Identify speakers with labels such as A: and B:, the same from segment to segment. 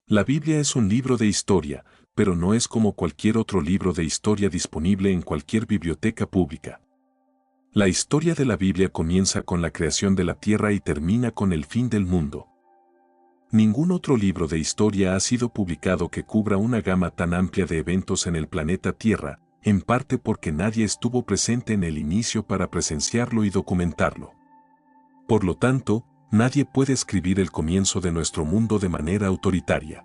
A: La Biblia es un libro de historia, pero no es como cualquier otro libro de historia disponible en cualquier biblioteca pública. La historia de la Biblia comienza con la creación de la tierra y termina con el fin del mundo. Ningún otro libro de historia ha sido publicado que cubra una gama tan amplia de eventos en el planeta Tierra, en parte porque nadie estuvo presente en el inicio para presenciarlo y documentarlo. Por lo tanto, nadie puede escribir el comienzo de nuestro mundo de manera autoritaria.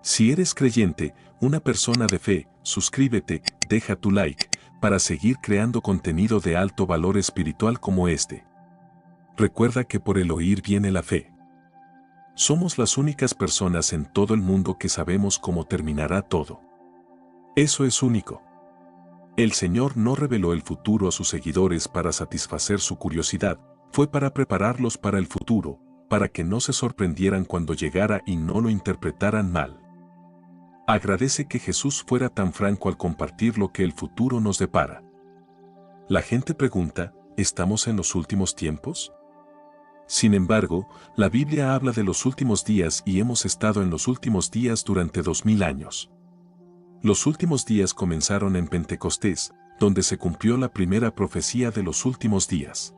A: Si eres creyente, una persona de fe, suscríbete, deja tu like, para seguir creando contenido de alto valor espiritual como este. Recuerda que por el oír viene la fe. Somos las únicas personas en todo el mundo que sabemos cómo terminará todo. Eso es único. El Señor no reveló el futuro a sus seguidores para satisfacer su curiosidad, fue para prepararlos para el futuro, para que no se sorprendieran cuando llegara y no lo interpretaran mal. Agradece que Jesús fuera tan franco al compartir lo que el futuro nos depara. La gente pregunta, ¿estamos en los últimos tiempos? Sin embargo, la Biblia habla de los últimos días y hemos estado en los últimos días durante 2000 años. Los últimos días comenzaron en Pentecostés, donde se cumplió la primera profecía de los últimos días.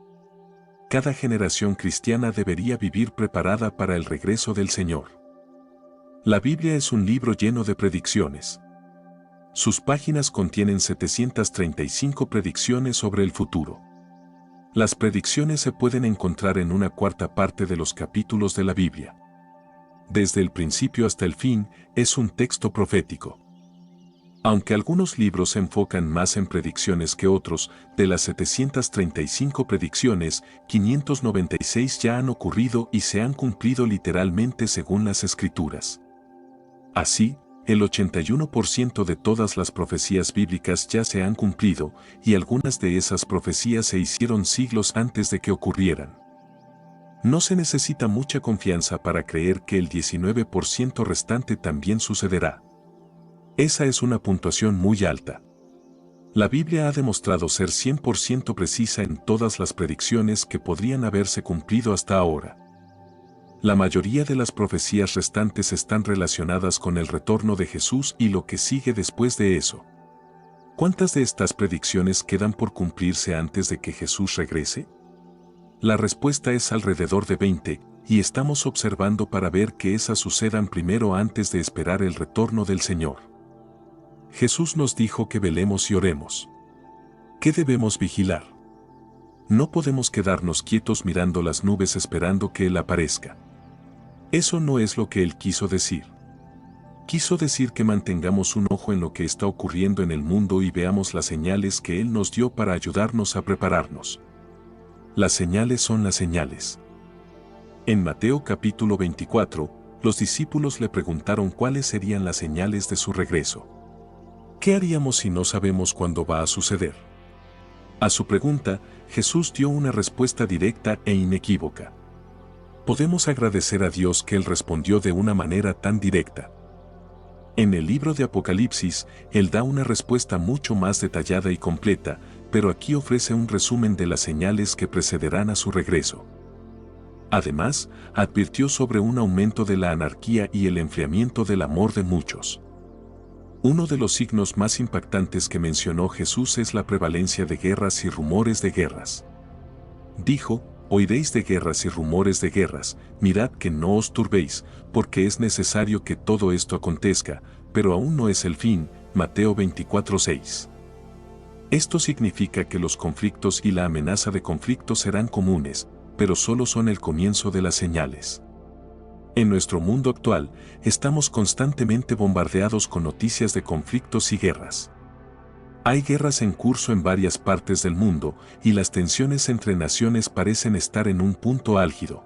A: Cada generación cristiana debería vivir preparada para el regreso del Señor. La Biblia es un libro lleno de predicciones. Sus páginas contienen 735 predicciones sobre el futuro. Las predicciones se pueden encontrar en una cuarta parte de los capítulos de la Biblia. Desde el principio hasta el fin, es un texto profético. Aunque algunos libros se enfocan más en predicciones que otros, de las 735 predicciones, 596 ya han ocurrido y se han cumplido literalmente según las Escrituras. Así, el 81% de todas las profecías bíblicas ya se han cumplido, y algunas de esas profecías se hicieron siglos antes de que ocurrieran. No se necesita mucha confianza para creer que el 19% restante también sucederá. Esa es una puntuación muy alta. La Biblia ha demostrado ser 100% precisa en todas las predicciones que podrían haberse cumplido hasta ahora. La mayoría de las profecías restantes están relacionadas con el retorno de Jesús y lo que sigue después de eso. ¿Cuántas de estas predicciones quedan por cumplirse antes de que Jesús regrese? La respuesta es alrededor de 20, y estamos observando para ver que esas sucedan primero antes de esperar el retorno del Señor. Jesús nos dijo que velemos y oremos. ¿Qué debemos vigilar? No podemos quedarnos quietos mirando las nubes esperando que Él aparezca. Eso no es lo que Él quiso decir. Quiso decir que mantengamos un ojo en lo que está ocurriendo en el mundo y veamos las señales que Él nos dio para ayudarnos a prepararnos. Las señales son las señales. En Mateo capítulo 24, los discípulos le preguntaron cuáles serían las señales de su regreso. ¿Qué haríamos si no sabemos cuándo va a suceder? A su pregunta, Jesús dio una respuesta directa e inequívoca. Podemos agradecer a Dios que Él respondió de una manera tan directa. En el libro de Apocalipsis, Él da una respuesta mucho más detallada y completa, pero aquí ofrece un resumen de las señales que precederán a su regreso. Además, advirtió sobre un aumento de la anarquía y el enfriamiento del amor de muchos. Uno de los signos más impactantes que mencionó Jesús es la prevalencia de guerras y rumores de guerras. Dijo, oiréis de guerras y rumores de guerras, mirad que no os turbéis, porque es necesario que todo esto acontezca, pero aún no es el fin. Mateo 24:6. Esto significa que los conflictos y la amenaza de conflicto serán comunes, pero solo son el comienzo de las señales. En nuestro mundo actual, estamos constantemente bombardeados con noticias de conflictos y guerras. Hay guerras en curso en varias partes del mundo, y las tensiones entre naciones parecen estar en un punto álgido.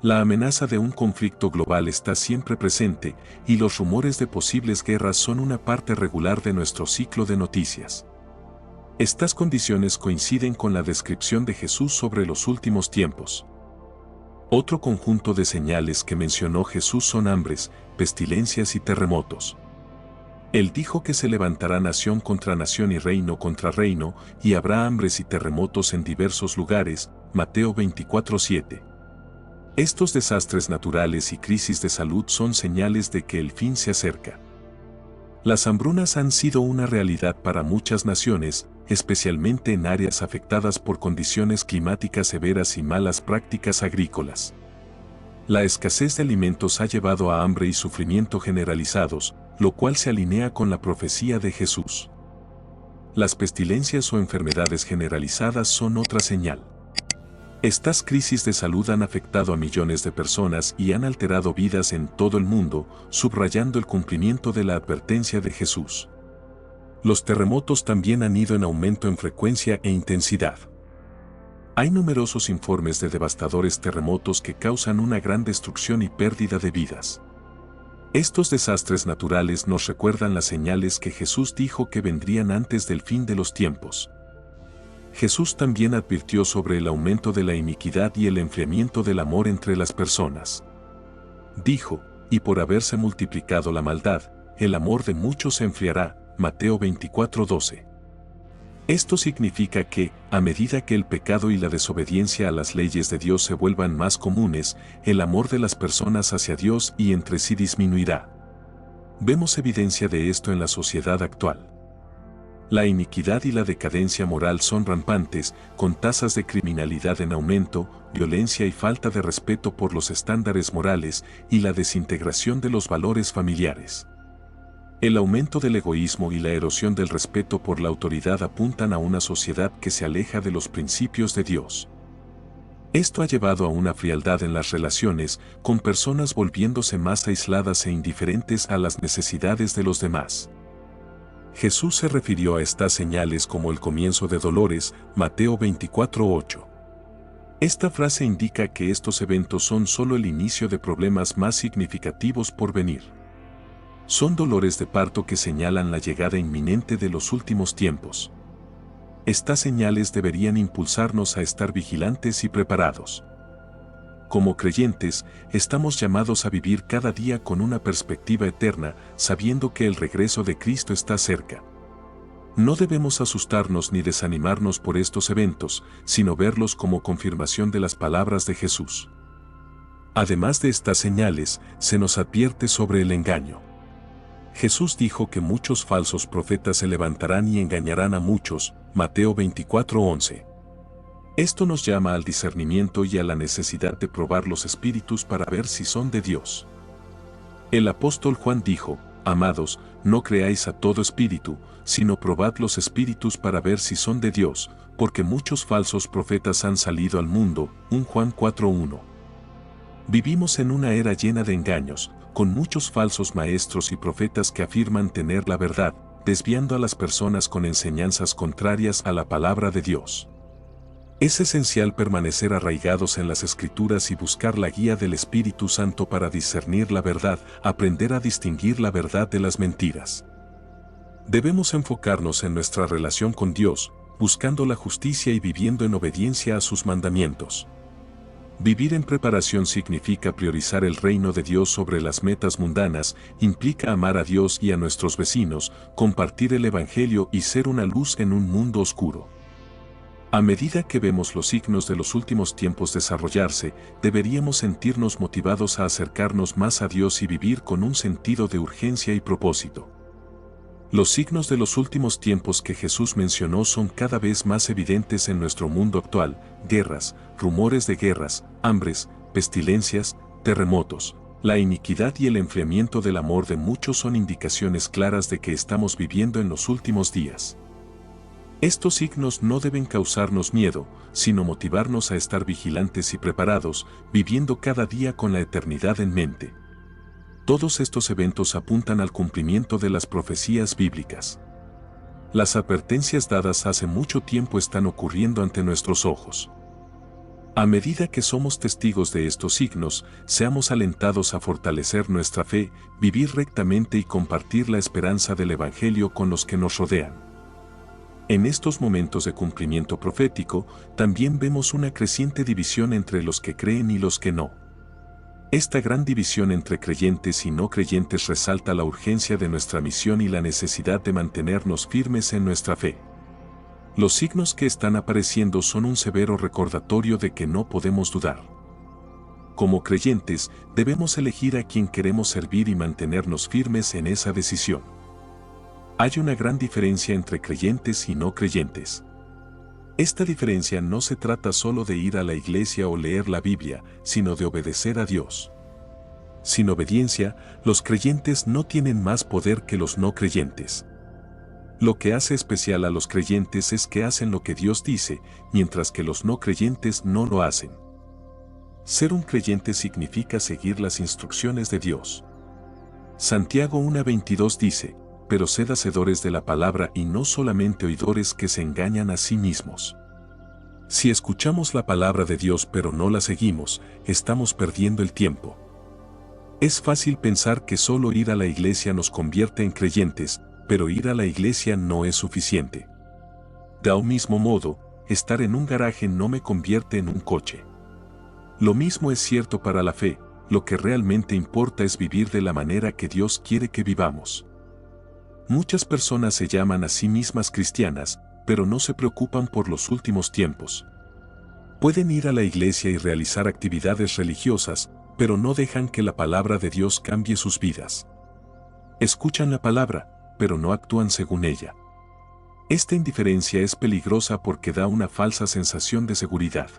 A: La amenaza de un conflicto global está siempre presente, y los rumores de posibles guerras son una parte regular de nuestro ciclo de noticias. Estas condiciones coinciden con la descripción de Jesús sobre los últimos tiempos. Otro conjunto de señales que mencionó Jesús son hambres, pestilencias y terremotos. Él dijo que se levantará nación contra nación y reino contra reino, y habrá hambres y terremotos en diversos lugares. Mateo 24:7. Estos desastres naturales y crisis de salud son señales de que el fin se acerca. Las hambrunas han sido una realidad para muchas naciones, especialmente en áreas afectadas por condiciones climáticas severas y malas prácticas agrícolas. La escasez de alimentos ha llevado a hambre y sufrimiento generalizados, lo cual se alinea con la profecía de Jesús. Las pestilencias o enfermedades generalizadas son otra señal. Estas crisis de salud han afectado a millones de personas y han alterado vidas en todo el mundo, subrayando el cumplimiento de la advertencia de Jesús. Los terremotos también han ido en aumento en frecuencia e intensidad. Hay numerosos informes de devastadores terremotos que causan una gran destrucción y pérdida de vidas. Estos desastres naturales nos recuerdan las señales que Jesús dijo que vendrían antes del fin de los tiempos. Jesús también advirtió sobre el aumento de la iniquidad y el enfriamiento del amor entre las personas. Dijo, y por haberse multiplicado la maldad, el amor de muchos se enfriará, Mateo 24:12. Esto significa que, a medida que el pecado y la desobediencia a las leyes de Dios se vuelvan más comunes, el amor de las personas hacia Dios y entre sí disminuirá. Vemos evidencia de esto en la sociedad actual. La iniquidad y la decadencia moral son rampantes, con tasas de criminalidad en aumento, violencia y falta de respeto por los estándares morales y la desintegración de los valores familiares. El aumento del egoísmo y la erosión del respeto por la autoridad apuntan a una sociedad que se aleja de los principios de Dios. Esto ha llevado a una frialdad en las relaciones, con personas volviéndose más aisladas e indiferentes a las necesidades de los demás. Jesús se refirió a estas señales como el comienzo de dolores, Mateo 24:8. Esta frase indica que estos eventos son solo el inicio de problemas más significativos por venir. Son dolores de parto que señalan la llegada inminente de los últimos tiempos. Estas señales deberían impulsarnos a estar vigilantes y preparados. Como creyentes, estamos llamados a vivir cada día con una perspectiva eterna, sabiendo que el regreso de Cristo está cerca. No debemos asustarnos ni desanimarnos por estos eventos, sino verlos como confirmación de las palabras de Jesús. Además de estas señales, se nos advierte sobre el engaño. Jesús dijo que muchos falsos profetas se levantarán y engañarán a muchos, Mateo 24:11. Esto nos llama al discernimiento y a la necesidad de probar los espíritus para ver si son de Dios. El apóstol Juan dijo, amados, no creáis a todo espíritu, sino probad los espíritus para ver si son de Dios, porque muchos falsos profetas han salido al mundo, 1 Juan 4:1. Vivimos en una era llena de engaños, con muchos falsos maestros y profetas que afirman tener la verdad, desviando a las personas con enseñanzas contrarias a la palabra de Dios. Es esencial permanecer arraigados en las Escrituras y buscar la guía del Espíritu Santo para discernir la verdad, aprender a distinguir la verdad de las mentiras. Debemos enfocarnos en nuestra relación con Dios, buscando la justicia y viviendo en obediencia a sus mandamientos. Vivir en preparación significa priorizar el reino de Dios sobre las metas mundanas, implica amar a Dios y a nuestros vecinos, compartir el Evangelio y ser una luz en un mundo oscuro. A medida que vemos los signos de los últimos tiempos desarrollarse, deberíamos sentirnos motivados a acercarnos más a Dios y vivir con un sentido de urgencia y propósito. Los signos de los últimos tiempos que Jesús mencionó son cada vez más evidentes en nuestro mundo actual: guerras, rumores de guerras, hambres, pestilencias, terremotos. La iniquidad y el enfriamiento del amor de muchos son indicaciones claras de que estamos viviendo en los últimos días. Estos signos no deben causarnos miedo, sino motivarnos a estar vigilantes y preparados, viviendo cada día con la eternidad en mente. Todos estos eventos apuntan al cumplimiento de las profecías bíblicas. Las advertencias dadas hace mucho tiempo están ocurriendo ante nuestros ojos. A medida que somos testigos de estos signos, seamos alentados a fortalecer nuestra fe, vivir rectamente y compartir la esperanza del Evangelio con los que nos rodean. En estos momentos de cumplimiento profético, también vemos una creciente división entre los que creen y los que no. Esta gran división entre creyentes y no creyentes resalta la urgencia de nuestra misión y la necesidad de mantenernos firmes en nuestra fe. Los signos que están apareciendo son un severo recordatorio de que no podemos dudar. Como creyentes, debemos elegir a quien queremos servir y mantenernos firmes en esa decisión. Hay una gran diferencia entre creyentes y no creyentes. Esta diferencia no se trata solo de ir a la iglesia o leer la Biblia, sino de obedecer a Dios. Sin obediencia, los creyentes no tienen más poder que los no creyentes. Lo que hace especial a los creyentes es que hacen lo que Dios dice, mientras que los no creyentes no lo hacen. Ser un creyente significa seguir las instrucciones de Dios. Santiago 1:22 dice, pero sed hacedores de la palabra y no solamente oidores que se engañan a sí mismos. Si escuchamos la palabra de Dios pero no la seguimos, estamos perdiendo el tiempo. Es fácil pensar que solo ir a la iglesia nos convierte en creyentes, pero ir a la iglesia no es suficiente. De un mismo modo, estar en un garaje no me convierte en un coche. Lo mismo es cierto para la fe, lo que realmente importa es vivir de la manera que Dios quiere que vivamos. Muchas personas se llaman a sí mismas cristianas, pero no se preocupan por los últimos tiempos. Pueden ir a la iglesia y realizar actividades religiosas, pero no dejan que la palabra de Dios cambie sus vidas. Escuchan la palabra, pero no actúan según ella. Esta indiferencia es peligrosa porque da una falsa sensación de seguridad.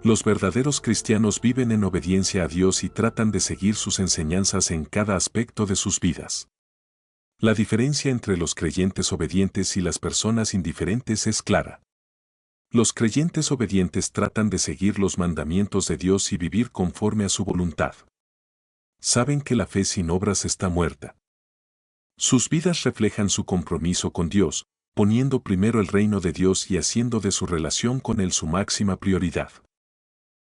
A: Los verdaderos cristianos viven en obediencia a Dios y tratan de seguir sus enseñanzas en cada aspecto de sus vidas. La diferencia entre los creyentes obedientes y las personas indiferentes es clara. Los creyentes obedientes tratan de seguir los mandamientos de Dios y vivir conforme a su voluntad. Saben que la fe sin obras está muerta. Sus vidas reflejan su compromiso con Dios, poniendo primero el reino de Dios y haciendo de su relación con Él su máxima prioridad.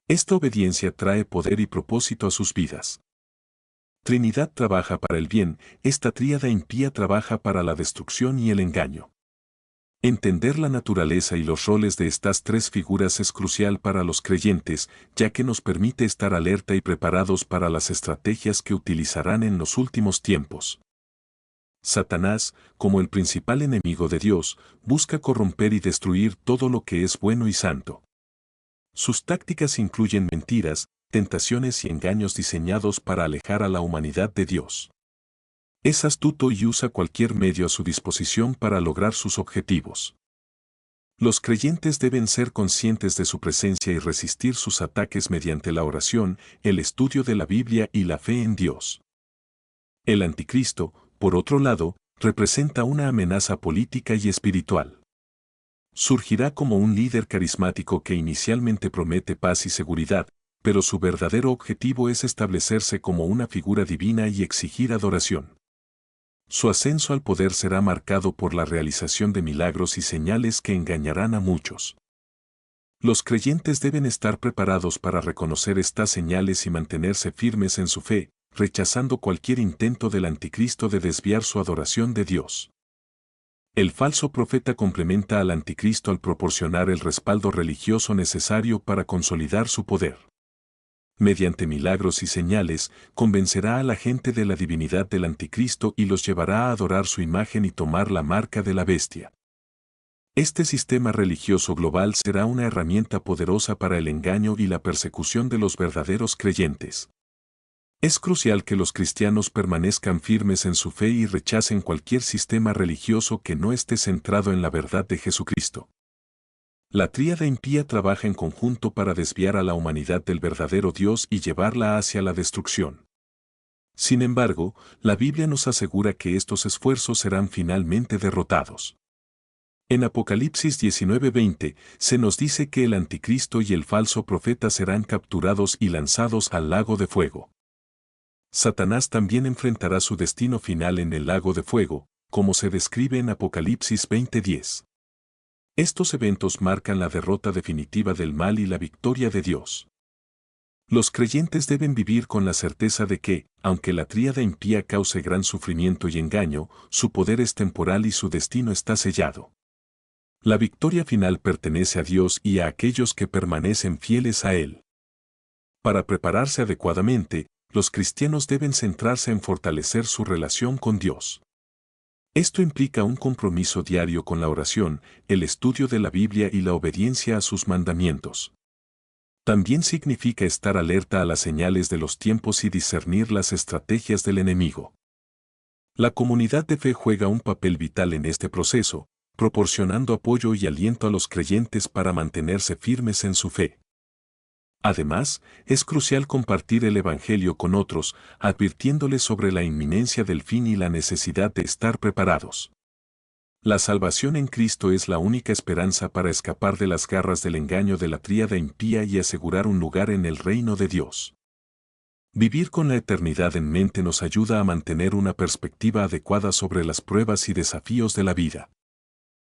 A: Esta obediencia trae poder y propósito a sus vidas. Trinidad trabaja para el bien, esta tríada impía trabaja para la destrucción y el engaño. Entender la naturaleza y los roles de estas tres figuras es crucial para los creyentes, ya que nos permite estar alerta y preparados para las estrategias que utilizarán en los últimos tiempos. Satanás, como el principal enemigo de Dios, busca corromper y destruir todo lo que es bueno y santo. Sus tácticas incluyen mentiras, tentaciones y engaños diseñados para alejar a la humanidad de Dios. Es astuto y usa cualquier medio a su disposición para lograr sus objetivos. Los creyentes deben ser conscientes de su presencia y resistir sus ataques mediante la oración, el estudio de la Biblia y la fe en Dios. El anticristo, por otro lado, representa una amenaza política y espiritual. Surgirá como un líder carismático que inicialmente promete paz y seguridad, pero su verdadero objetivo es establecerse como una figura divina y exigir adoración. Su ascenso al poder será marcado por la realización de milagros y señales que engañarán a muchos. Los creyentes deben estar preparados para reconocer estas señales y mantenerse firmes en su fe, rechazando cualquier intento del anticristo de desviar su adoración de Dios. El falso profeta complementa al anticristo al proporcionar el respaldo religioso necesario para consolidar su poder. Mediante milagros y señales, convencerá a la gente de la divinidad del anticristo y los llevará a adorar su imagen y tomar la marca de la bestia. Este sistema religioso global será una herramienta poderosa para el engaño y la persecución de los verdaderos creyentes. Es crucial que los cristianos permanezcan firmes en su fe y rechacen cualquier sistema religioso que no esté centrado en la verdad de Jesucristo. La tríada impía trabaja en conjunto para desviar a la humanidad del verdadero Dios y llevarla hacia la destrucción. Sin embargo, la Biblia nos asegura que estos esfuerzos serán finalmente derrotados. En Apocalipsis 19:20 se nos dice que el anticristo y el falso profeta serán capturados y lanzados al lago de fuego. Satanás también enfrentará su destino final en el lago de fuego, como se describe en Apocalipsis 20:10. Estos eventos marcan la derrota definitiva del mal y la victoria de Dios. Los creyentes deben vivir con la certeza de que, aunque la tríada impía cause gran sufrimiento y engaño, su poder es temporal y su destino está sellado. La victoria final pertenece a Dios y a aquellos que permanecen fieles a Él. Para prepararse adecuadamente, los cristianos deben centrarse en fortalecer su relación con Dios. Esto implica un compromiso diario con la oración, el estudio de la Biblia y la obediencia a sus mandamientos. También significa estar alerta a las señales de los tiempos y discernir las estrategias del enemigo. La comunidad de fe juega un papel vital en este proceso, proporcionando apoyo y aliento a los creyentes para mantenerse firmes en su fe. Además, es crucial compartir el Evangelio con otros, advirtiéndoles sobre la inminencia del fin y la necesidad de estar preparados. La salvación en Cristo es la única esperanza para escapar de las garras del engaño de la tríada impía y asegurar un lugar en el reino de Dios. Vivir con la eternidad en mente nos ayuda a mantener una perspectiva adecuada sobre las pruebas y desafíos de la vida.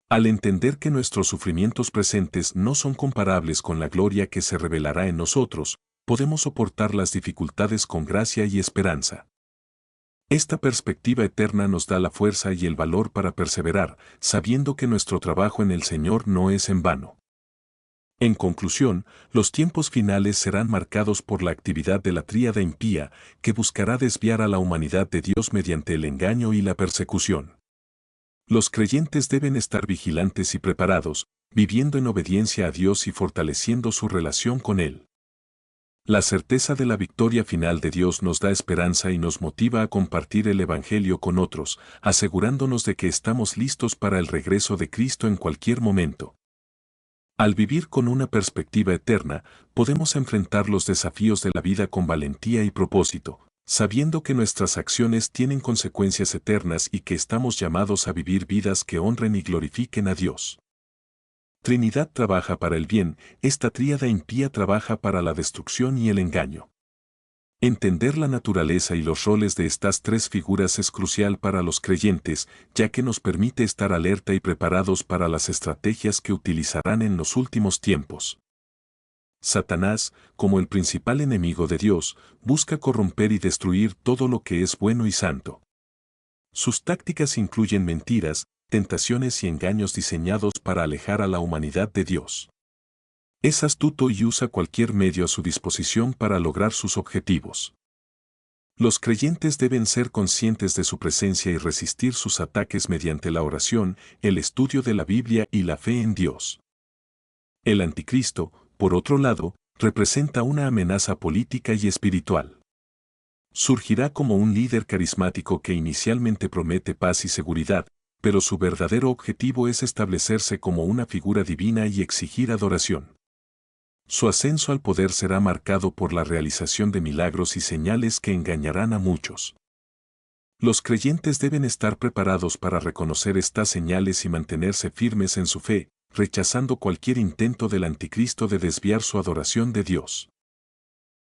A: Al entender que nuestros sufrimientos presentes no son comparables con la gloria que se revelará en nosotros, podemos soportar las dificultades con gracia y esperanza. Esta perspectiva eterna nos da la fuerza y el valor para perseverar, sabiendo que nuestro trabajo en el Señor no es en vano. En conclusión, los tiempos finales serán marcados por la actividad de la tríada impía, que buscará desviar a la humanidad de Dios mediante el engaño y la persecución. Los creyentes deben estar vigilantes y preparados, viviendo en obediencia a Dios y fortaleciendo su relación con Él. La certeza de la victoria final de Dios nos da esperanza y nos motiva a compartir el Evangelio con otros, asegurándonos de que estamos listos para el regreso de Cristo en cualquier momento. Al vivir con una perspectiva eterna, podemos enfrentar los desafíos de la vida con valentía y propósito, sabiendo que nuestras acciones tienen consecuencias eternas y que estamos llamados a vivir vidas que honren y glorifiquen a Dios. Trinidad trabaja para el bien, esta tríada impía trabaja para la destrucción y el engaño. Entender la naturaleza y los roles de estas tres figuras es crucial para los creyentes, ya que nos permite estar alerta y preparados para las estrategias que utilizarán en los últimos tiempos. Satanás, como el principal enemigo de Dios, busca corromper y destruir todo lo que es bueno y santo. Sus tácticas incluyen mentiras, tentaciones y engaños diseñados para alejar a la humanidad de Dios. Es astuto y usa cualquier medio a su disposición para lograr sus objetivos. Los creyentes deben ser conscientes de su presencia y resistir sus ataques mediante la oración, el estudio de la Biblia y la fe en Dios. El anticristo, por otro lado, representa una amenaza política y espiritual. Surgirá como un líder carismático que inicialmente promete paz y seguridad, pero su verdadero objetivo es establecerse como una figura divina y exigir adoración. Su ascenso al poder será marcado por la realización de milagros y señales que engañarán a muchos. Los creyentes deben estar preparados para reconocer estas señales y mantenerse firmes en su fe, rechazando cualquier intento del anticristo de desviar su adoración de Dios.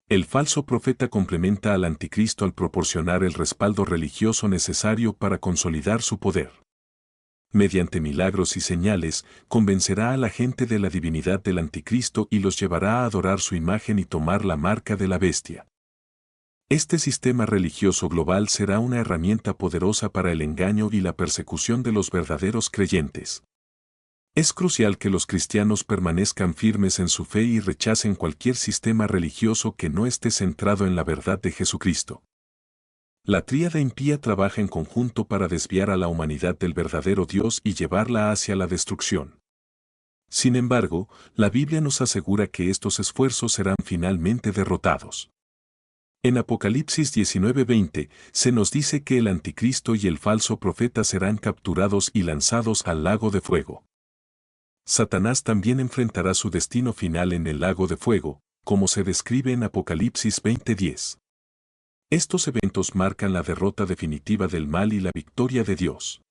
A: El falso profeta complementa al anticristo al proporcionar el respaldo religioso necesario para consolidar su poder. Mediante milagros y señales, convencerá a la gente de la divinidad del anticristo y los llevará a adorar su imagen y tomar la marca de la bestia. Este sistema religioso global será una herramienta poderosa para el engaño y la persecución de los verdaderos creyentes. Es crucial que los cristianos permanezcan firmes en su fe y rechacen cualquier sistema religioso que no esté centrado en la verdad de Jesucristo. La tríada impía trabaja en conjunto para desviar a la humanidad del verdadero Dios y llevarla hacia la destrucción. Sin embargo, la Biblia nos asegura que estos esfuerzos serán finalmente derrotados. En Apocalipsis 19:20 se nos dice que el anticristo y el falso profeta serán capturados y lanzados al lago de fuego. Satanás también enfrentará su destino final en el lago de fuego, como se describe en Apocalipsis 20:10. Estos eventos marcan la derrota definitiva del mal y la victoria de Dios.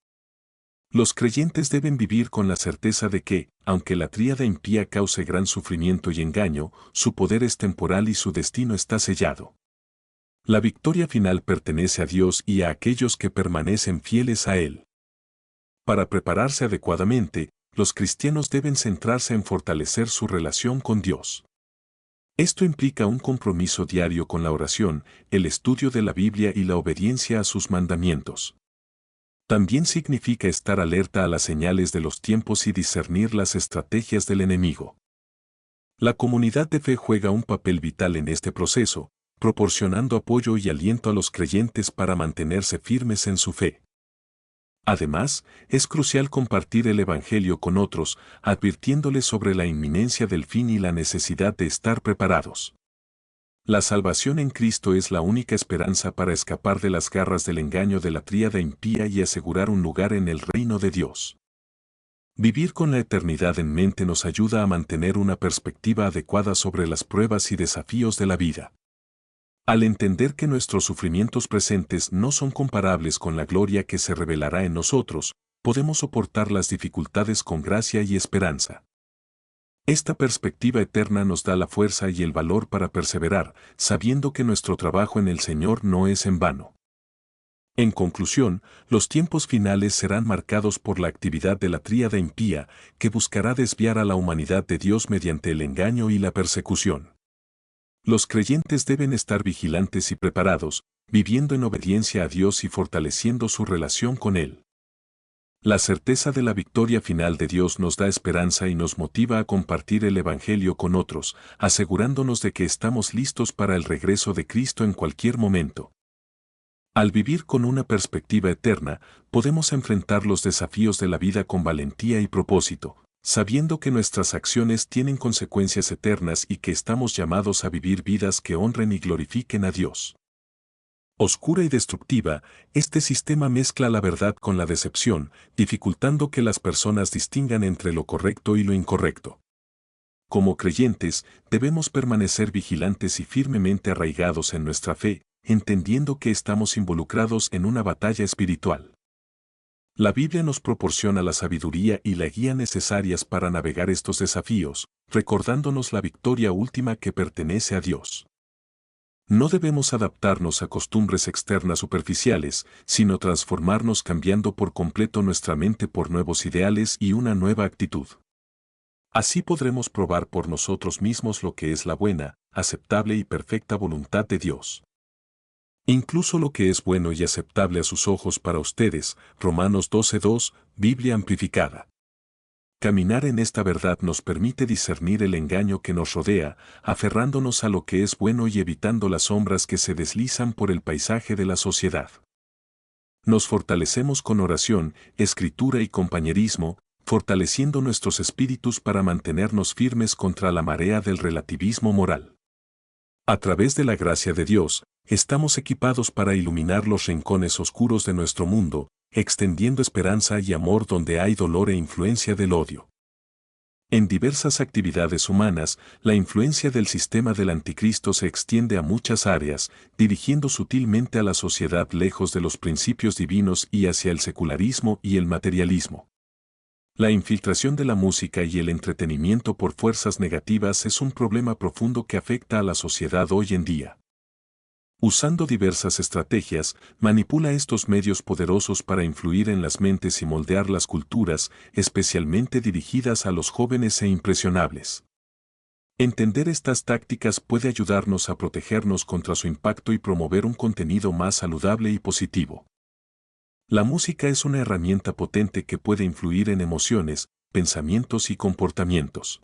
A: Los creyentes deben vivir con la certeza de que, aunque la tríada impía cause gran sufrimiento y engaño, su poder es temporal y su destino está sellado. La victoria final pertenece a Dios y a aquellos que permanecen fieles a Él. Para prepararse adecuadamente, los cristianos deben centrarse en fortalecer su relación con Dios. Esto implica un compromiso diario con la oración, el estudio de la Biblia y la obediencia a sus mandamientos. También significa estar alerta a las señales de los tiempos y discernir las estrategias del enemigo. La comunidad de fe juega un papel vital en este proceso, proporcionando apoyo y aliento a los creyentes para mantenerse firmes en su fe. Además, es crucial compartir el Evangelio con otros, advirtiéndoles sobre la inminencia del fin y la necesidad de estar preparados. La salvación en Cristo es la única esperanza para escapar de las garras del engaño de la tríada impía y asegurar un lugar en el reino de Dios. Vivir con la eternidad en mente nos ayuda a mantener una perspectiva adecuada sobre las pruebas y desafíos de la vida. Al entender que nuestros sufrimientos presentes no son comparables con la gloria que se revelará en nosotros, podemos soportar las dificultades con gracia y esperanza. Esta perspectiva eterna nos da la fuerza y el valor para perseverar, sabiendo que nuestro trabajo en el Señor no es en vano. En conclusión, los tiempos finales serán marcados por la actividad de la tríada impía, que buscará desviar a la humanidad de Dios mediante el engaño y la persecución. Los creyentes deben estar vigilantes y preparados, viviendo en obediencia a Dios y fortaleciendo su relación con Él. La certeza de la victoria final de Dios nos da esperanza y nos motiva a compartir el Evangelio con otros, asegurándonos de que estamos listos para el regreso de Cristo en cualquier momento. Al vivir con una perspectiva eterna, podemos enfrentar los desafíos de la vida con valentía y propósito, sabiendo que nuestras acciones tienen consecuencias eternas y que estamos llamados a vivir vidas que honren y glorifiquen a Dios. Oscura y destructiva, este sistema mezcla la verdad con la decepción, dificultando que las personas distingan entre lo correcto y lo incorrecto. Como creyentes, debemos permanecer vigilantes y firmemente arraigados en nuestra fe, entendiendo que estamos involucrados en una batalla espiritual. La Biblia nos proporciona la sabiduría y la guía necesarias para navegar estos desafíos, recordándonos la victoria última que pertenece a Dios. No debemos adaptarnos a costumbres externas superficiales, sino transformarnos cambiando por completo nuestra mente por nuevos ideales y una nueva actitud. Así podremos probar por nosotros mismos lo que es la buena, aceptable y perfecta voluntad de Dios. Incluso lo que es bueno y aceptable a sus ojos para ustedes, Romanos 12:2, Biblia amplificada. Caminar en esta verdad nos permite discernir el engaño que nos rodea, aferrándonos a lo que es bueno y evitando las sombras que se deslizan por el paisaje de la sociedad. Nos fortalecemos con oración, escritura y compañerismo, fortaleciendo nuestros espíritus para mantenernos firmes contra la marea del relativismo moral. A través de la gracia de Dios, estamos equipados para iluminar los rincones oscuros de nuestro mundo, extendiendo esperanza y amor donde hay dolor e influencia del odio. En diversas actividades humanas, la influencia del sistema del anticristo se extiende a muchas áreas, dirigiendo sutilmente a la sociedad lejos de los principios divinos y hacia el secularismo y el materialismo. La infiltración de la música y el entretenimiento por fuerzas negativas es un problema profundo que afecta a la sociedad hoy en día. Usando diversas estrategias, manipula estos medios poderosos para influir en las mentes y moldear las culturas, especialmente dirigidas a los jóvenes e impresionables. Entender estas tácticas puede ayudarnos a protegernos contra su impacto y promover un contenido más saludable y positivo. La música es una herramienta potente que puede influir en emociones, pensamientos y comportamientos.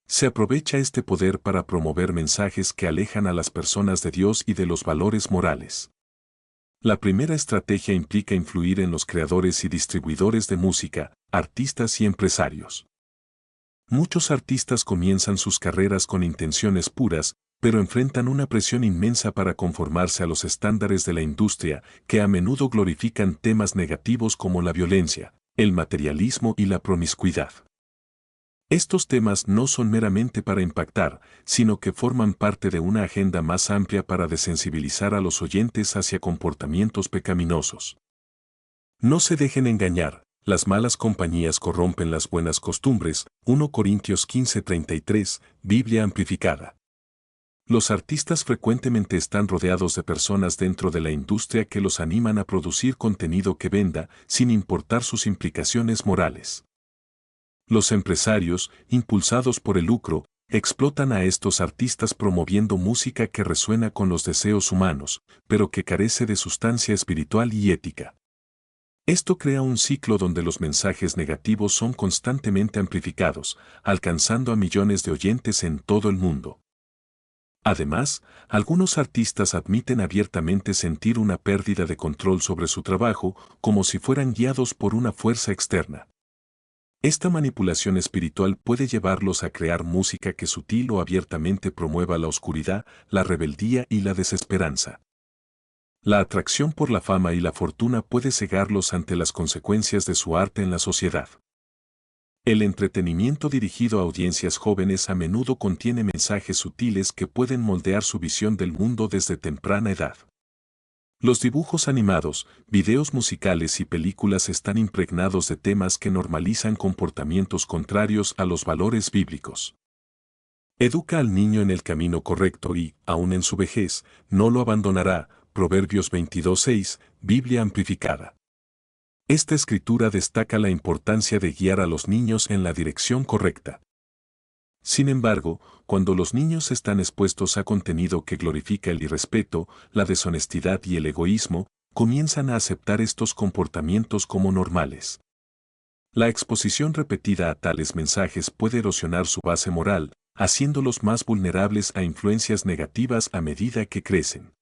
A: Se aprovecha este poder para promover mensajes que alejan a las personas de Dios y de los valores morales. La primera estrategia implica influir en los creadores y distribuidores de música, artistas y empresarios. Muchos artistas comienzan sus carreras con intenciones puras, pero enfrentan una presión inmensa para conformarse a los estándares de la industria, que a menudo glorifican temas negativos como la violencia, el materialismo y la promiscuidad. Estos temas no son meramente para impactar, sino que forman parte de una agenda más amplia para desensibilizar a los oyentes hacia comportamientos pecaminosos. No se dejen engañar, las malas compañías corrompen las buenas costumbres, 1 Corintios 15:33, Biblia amplificada. Los artistas frecuentemente están rodeados de personas dentro de la industria que los animan a producir contenido que venda, sin importar sus implicaciones morales. Los empresarios, impulsados por el lucro, explotan a estos artistas promoviendo música que resuena con los deseos humanos, pero que carece de sustancia espiritual y ética. Esto crea un ciclo donde los mensajes negativos son constantemente amplificados, alcanzando a millones de oyentes en todo el mundo. Además, algunos artistas admiten abiertamente sentir una pérdida de control sobre su trabajo, como si fueran guiados por una fuerza externa. Esta manipulación espiritual puede llevarlos a crear música que sutil o abiertamente promueva la oscuridad, la rebeldía y la desesperanza. La atracción por la fama y la fortuna puede cegarlos ante las consecuencias de su arte en la sociedad. El entretenimiento dirigido a audiencias jóvenes a menudo contiene mensajes sutiles que pueden moldear su visión del mundo desde temprana edad. Los dibujos animados, videos musicales y películas están impregnados de temas que normalizan comportamientos contrarios a los valores bíblicos. Educa al niño en el camino correcto y, aun en su vejez, no lo abandonará. Proverbios 22:6, Biblia amplificada. Esta escritura destaca la importancia de guiar a los niños en la dirección correcta. Sin embargo, cuando los niños están expuestos a contenido que glorifica el irrespeto, la deshonestidad y el egoísmo, comienzan a aceptar estos comportamientos como normales. La exposición repetida a tales mensajes puede erosionar su base moral, haciéndolos más vulnerables a influencias negativas a medida que crecen.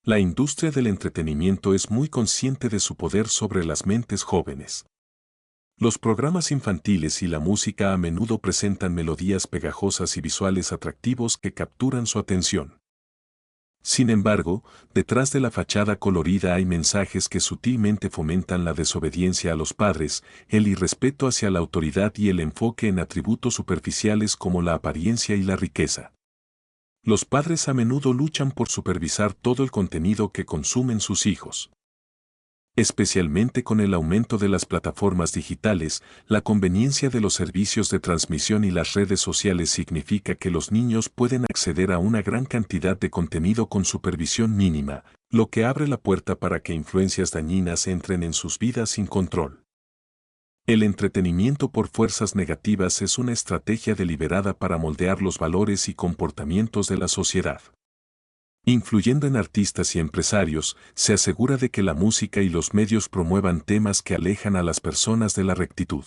A: La industria del entretenimiento es muy consciente de su poder sobre las mentes jóvenes. Los programas infantiles y la música a menudo presentan melodías pegajosas y visuales atractivos que capturan su atención. Sin embargo, detrás de la fachada colorida hay mensajes que sutilmente fomentan la desobediencia a los padres, el irrespeto hacia la autoridad y el enfoque en atributos superficiales como la apariencia y la riqueza. Los padres a menudo luchan por supervisar todo el contenido que consumen sus hijos. Especialmente con el aumento de las plataformas digitales, la conveniencia de los servicios de transmisión y las redes sociales significa que los niños pueden acceder a una gran cantidad de contenido con supervisión mínima, lo que abre la puerta para que influencias dañinas entren en sus vidas sin control. El entretenimiento por fuerzas negativas es una estrategia deliberada para moldear los valores y comportamientos de la sociedad. Influyendo en artistas y empresarios, se asegura de que la música y los medios promuevan temas que alejan a las personas de la rectitud.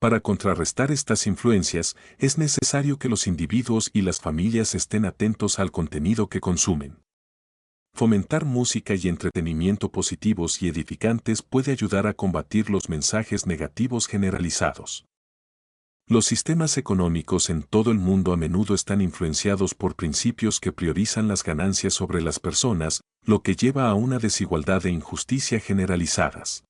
A: Para contrarrestar estas influencias, es necesario que los individuos y las familias estén atentos al contenido que consumen. Fomentar música y entretenimiento positivos y edificantes puede ayudar a combatir los mensajes negativos generalizados. Los sistemas económicos en todo el mundo a menudo están influenciados por principios que priorizan las ganancias sobre las personas, lo que lleva a una desigualdad e injusticia generalizadas.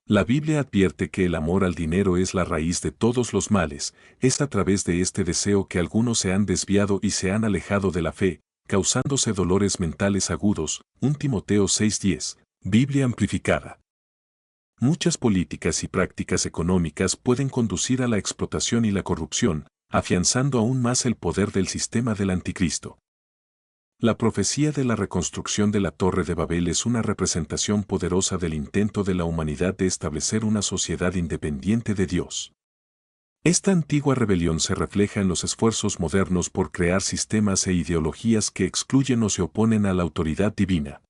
A: La Biblia advierte que el amor al dinero es la raíz de todos los males. Es a través de este deseo que algunos se han desviado y se han alejado de la fe, causándose dolores mentales agudos. 1 Timoteo 6:10, Biblia amplificada. Muchas políticas y prácticas económicas pueden conducir a la explotación y la corrupción, afianzando aún más el poder del sistema del anticristo. La profecía de la reconstrucción de la Torre de Babel es una representación poderosa del intento de la humanidad de establecer una sociedad independiente de Dios. Esta antigua rebelión se refleja en los esfuerzos modernos por crear sistemas e ideologías que excluyen o se oponen a la autoridad divina.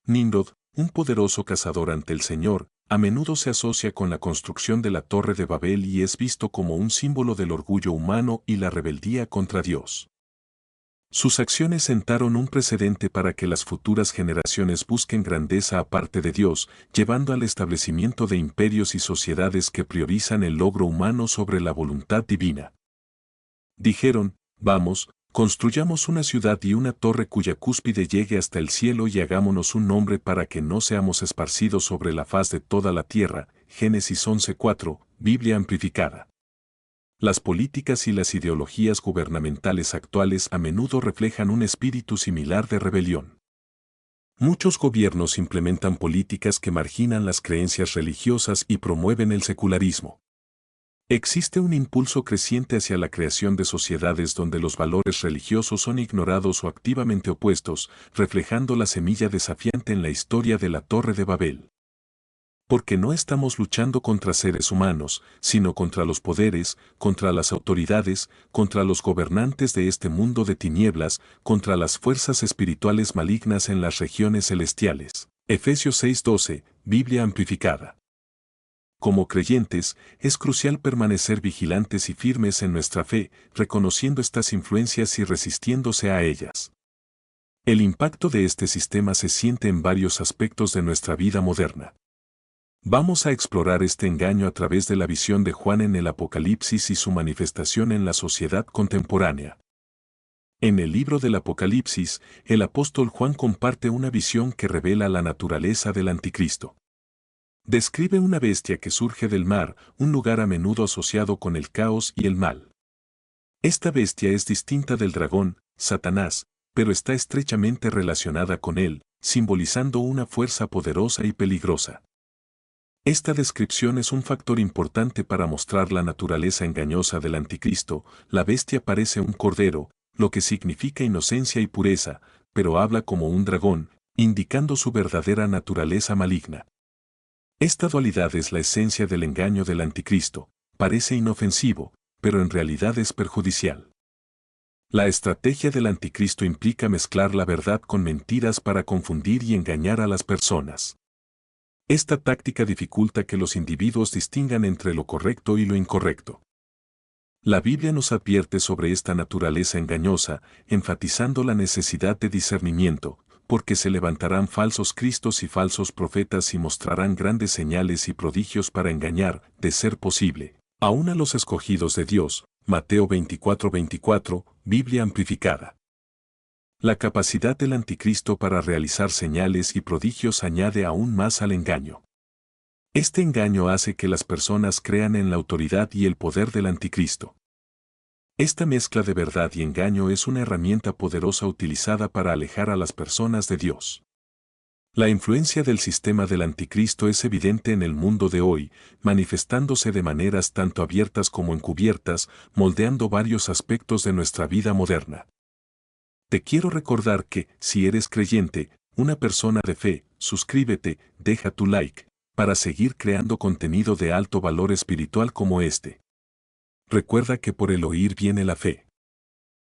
A: Nimrod, un poderoso cazador ante el Señor, a menudo se asocia con la construcción de la Torre de Babel y es visto como un símbolo del orgullo humano y la rebeldía contra Dios. Sus acciones sentaron un precedente para que las futuras generaciones busquen grandeza aparte de Dios, llevando al establecimiento de imperios y sociedades que priorizan el logro humano sobre la voluntad divina. Dijeron, vamos, construyamos una ciudad y una torre cuya cúspide llegue hasta el cielo y hagámonos un nombre para que no seamos esparcidos sobre la faz de toda la tierra. Génesis 11:4, Biblia amplificada. Las políticas y las ideologías gubernamentales actuales a menudo reflejan un espíritu similar de rebelión. Muchos gobiernos implementan políticas que marginan las creencias religiosas y promueven el secularismo. Existe un impulso creciente hacia la creación de sociedades donde los valores religiosos son ignorados o activamente opuestos, reflejando la semilla desafiante en la historia de la Torre de Babel. Porque no estamos luchando contra seres humanos, sino contra los poderes, contra las autoridades, contra los gobernantes de este mundo de tinieblas, contra las fuerzas espirituales malignas en las regiones celestiales. Efesios 6:12, Biblia amplificada. Como creyentes, es crucial permanecer vigilantes y firmes en nuestra fe, reconociendo estas influencias y resistiéndose a ellas. El impacto de este sistema se siente en varios aspectos de nuestra vida moderna. Vamos a explorar este engaño a través de la visión de Juan en el Apocalipsis y su manifestación en la sociedad contemporánea. En el libro del Apocalipsis, el apóstol Juan comparte una visión que revela la naturaleza del anticristo. Describe una bestia que surge del mar, un lugar a menudo asociado con el caos y el mal. Esta bestia es distinta del dragón, Satanás, pero está estrechamente relacionada con él, simbolizando una fuerza poderosa y peligrosa. Esta descripción es un factor importante para mostrar la naturaleza engañosa del anticristo. La bestia parece un cordero, lo que significa inocencia y pureza, pero habla como un dragón, indicando su verdadera naturaleza maligna. Esta dualidad es la esencia del engaño del anticristo, parece inofensivo, pero en realidad es perjudicial. La estrategia del anticristo implica mezclar la verdad con mentiras para confundir y engañar a las personas. Esta táctica dificulta que los individuos distingan entre lo correcto y lo incorrecto. La Biblia nos advierte sobre esta naturaleza engañosa, enfatizando la necesidad de discernimiento, porque se levantarán falsos cristos y falsos profetas y mostrarán grandes señales y prodigios para engañar, de ser posible, aún a los escogidos de Dios. Mateo 24:24, Biblia amplificada. La capacidad del anticristo para realizar señales y prodigios añade aún más al engaño. Este engaño hace que las personas crean en la autoridad y el poder del anticristo. Esta mezcla de verdad y engaño es una herramienta poderosa utilizada para alejar a las personas de Dios. La influencia del sistema del anticristo es evidente en el mundo de hoy, manifestándose de maneras tanto abiertas como encubiertas, moldeando varios aspectos de nuestra vida moderna. Te quiero recordar que, si eres creyente, una persona de fe, suscríbete, deja tu like, para seguir creando contenido de alto valor espiritual como este. Recuerda que por el oír viene la fe.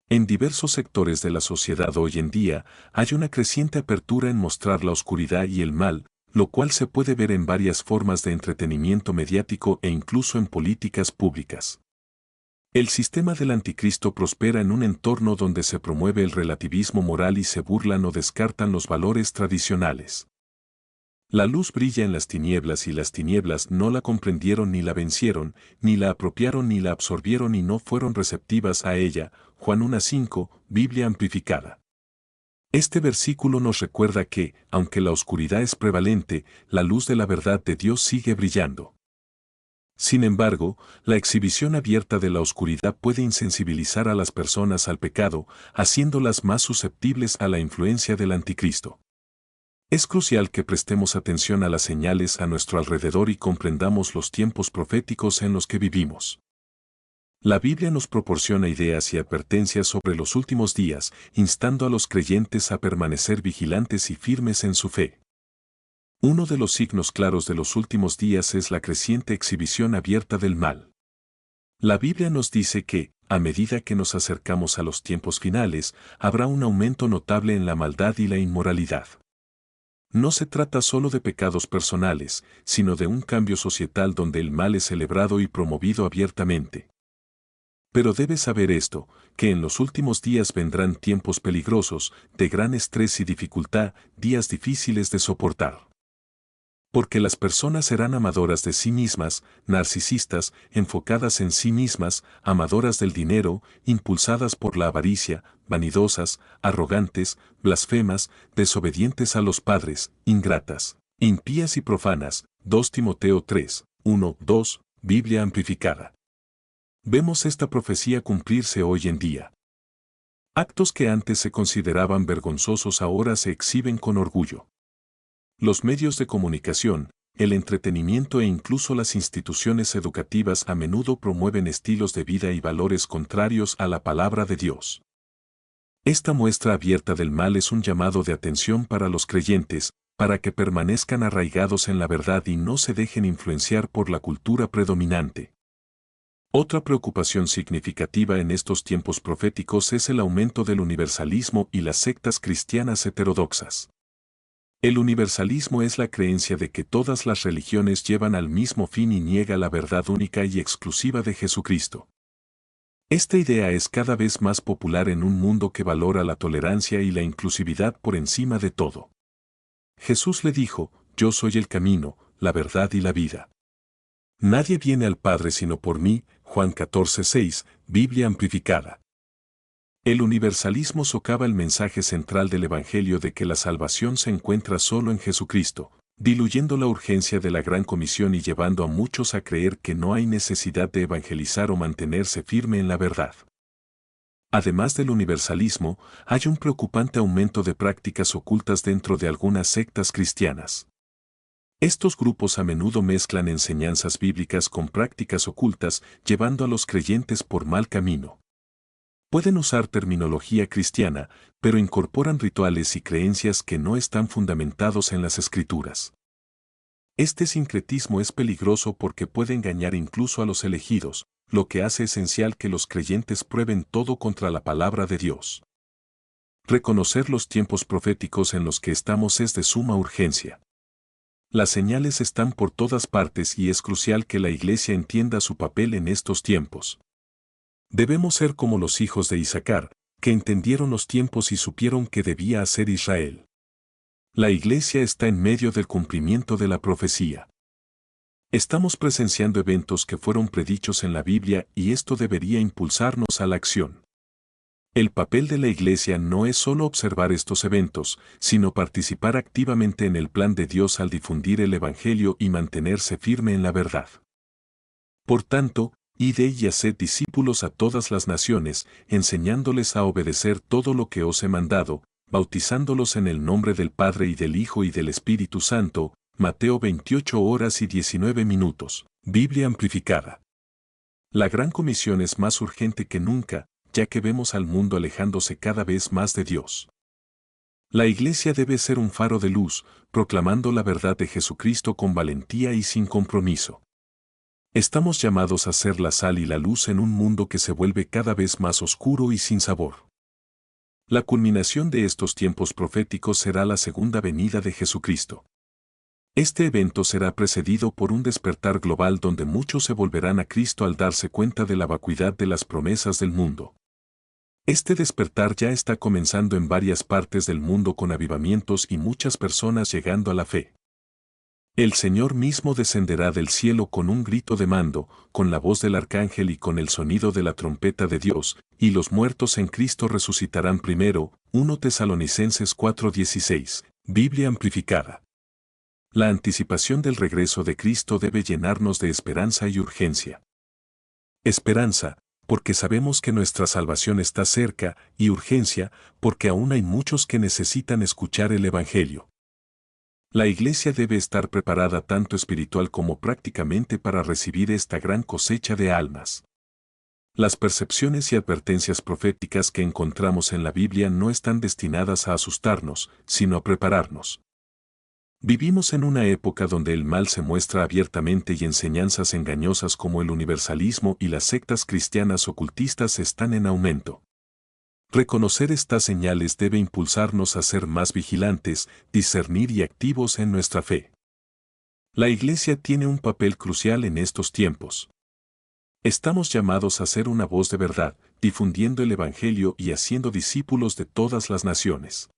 A: En diversos sectores de la sociedad hoy en día, hay una creciente apertura en mostrar la oscuridad y el mal, lo cual se puede ver en varias formas de entretenimiento mediático e incluso en políticas públicas. El sistema del anticristo prospera en un entorno donde se promueve el relativismo moral y se burlan o descartan los valores tradicionales. La luz brilla en las tinieblas y las tinieblas no la comprendieron ni la vencieron, ni la apropiaron ni la absorbieron y no fueron receptivas a ella. Juan 1:5, Biblia amplificada. Este versículo nos recuerda que, aunque la oscuridad es prevalente, la luz de la verdad de Dios sigue brillando. Sin embargo, la exhibición abierta de la oscuridad puede insensibilizar a las personas al pecado, haciéndolas más susceptibles a la influencia del anticristo. Es crucial que prestemos atención a las señales a nuestro alrededor y comprendamos los tiempos proféticos en los que vivimos. La Biblia nos proporciona ideas y advertencias sobre los últimos días, instando a los creyentes a permanecer vigilantes y firmes en su fe. Uno de los signos claros de los últimos días es la creciente exhibición abierta del mal. La Biblia nos dice que, a medida que nos acercamos a los tiempos finales, habrá un aumento notable en la maldad y la inmoralidad. No se trata solo de pecados personales, sino de un cambio societal donde el mal es celebrado y promovido abiertamente. Pero debes saber esto, que en los últimos días vendrán tiempos peligrosos, de gran estrés y dificultad, días difíciles de soportar. Porque las personas serán amadoras de sí mismas, narcisistas, enfocadas en sí mismas, amadoras del dinero, impulsadas por la avaricia, vanidosas, arrogantes, blasfemas, desobedientes a los padres, ingratas, impías y profanas. 2 Timoteo 3, 1, 2, Biblia amplificada. Vemos esta profecía cumplirse hoy en día. Actos que antes se consideraban vergonzosos ahora se exhiben con orgullo. Los medios de comunicación, el entretenimiento e incluso las instituciones educativas a menudo promueven estilos de vida y valores contrarios a la palabra de Dios. Esta muestra abierta del mal es un llamado de atención para los creyentes, para que permanezcan arraigados en la verdad y no se dejen influenciar por la cultura predominante. Otra preocupación significativa en estos tiempos proféticos es el aumento del universalismo y las sectas cristianas heterodoxas. El universalismo es la creencia de que todas las religiones llevan al mismo fin y niega la verdad única y exclusiva de Jesucristo. Esta idea es cada vez más popular en un mundo que valora la tolerancia y la inclusividad por encima de todo. Jesús le dijo, yo soy el camino, la verdad y la vida. Nadie viene al Padre sino por mí, Juan 14:6, Biblia amplificada. El universalismo socava el mensaje central del Evangelio de que la salvación se encuentra solo en Jesucristo, diluyendo la urgencia de la gran comisión y llevando a muchos a creer que no hay necesidad de evangelizar o mantenerse firme en la verdad. Además del universalismo, hay un preocupante aumento de prácticas ocultas dentro de algunas sectas cristianas. Estos grupos a menudo mezclan enseñanzas bíblicas con prácticas ocultas, llevando a los creyentes por mal camino. Pueden usar terminología cristiana, pero incorporan rituales y creencias que no están fundamentados en las Escrituras. Este sincretismo es peligroso porque puede engañar incluso a los elegidos, lo que hace esencial que los creyentes prueben todo contra la palabra de Dios. Reconocer los tiempos proféticos en los que estamos es de suma urgencia. Las señales están por todas partes y es crucial que la Iglesia entienda su papel en estos tiempos. Debemos ser como los hijos de Isaacar, que entendieron los tiempos y supieron qué debía hacer Israel. La Iglesia está en medio del cumplimiento de la profecía. Estamos presenciando eventos que fueron predichos en la Biblia y esto debería impulsarnos a la acción. El papel de la Iglesia no es solo observar estos eventos, sino participar activamente en el plan de Dios al difundir el Evangelio y mantenerse firme en la verdad. Por tanto, id y haced discípulos a todas las naciones, enseñándoles a obedecer todo lo que os he mandado, bautizándolos en el nombre del Padre y del Hijo y del Espíritu Santo. Mateo 28:19. Biblia amplificada. La gran comisión es más urgente que nunca, ya que vemos al mundo alejándose cada vez más de Dios. La Iglesia debe ser un faro de luz, proclamando la verdad de Jesucristo con valentía y sin compromiso. Estamos llamados a ser la sal y la luz en un mundo que se vuelve cada vez más oscuro y sin sabor. La culminación de estos tiempos proféticos será la segunda venida de Jesucristo. Este evento será precedido por un despertar global donde muchos se volverán a Cristo al darse cuenta de la vacuidad de las promesas del mundo. Este despertar ya está comenzando en varias partes del mundo con avivamientos y muchas personas llegando a la fe. El Señor mismo descenderá del cielo con un grito de mando, con la voz del arcángel y con el sonido de la trompeta de Dios, y los muertos en Cristo resucitarán primero. 1 Tesalonicenses 4:16, Biblia amplificada. La anticipación del regreso de Cristo debe llenarnos de esperanza y urgencia. Esperanza, porque sabemos que nuestra salvación está cerca, y urgencia, porque aún hay muchos que necesitan escuchar el Evangelio. La Iglesia debe estar preparada tanto espiritual como prácticamente para recibir esta gran cosecha de almas. Las percepciones y advertencias proféticas que encontramos en la Biblia no están destinadas a asustarnos, sino a prepararnos. Vivimos en una época donde el mal se muestra abiertamente y enseñanzas engañosas como el universalismo y las sectas cristianas ocultistas están en aumento. Reconocer estas señales debe impulsarnos a ser más vigilantes, discernir y activos en nuestra fe. La Iglesia tiene un papel crucial en estos tiempos. Estamos llamados a ser una voz de verdad, difundiendo el Evangelio y haciendo discípulos de todas las naciones.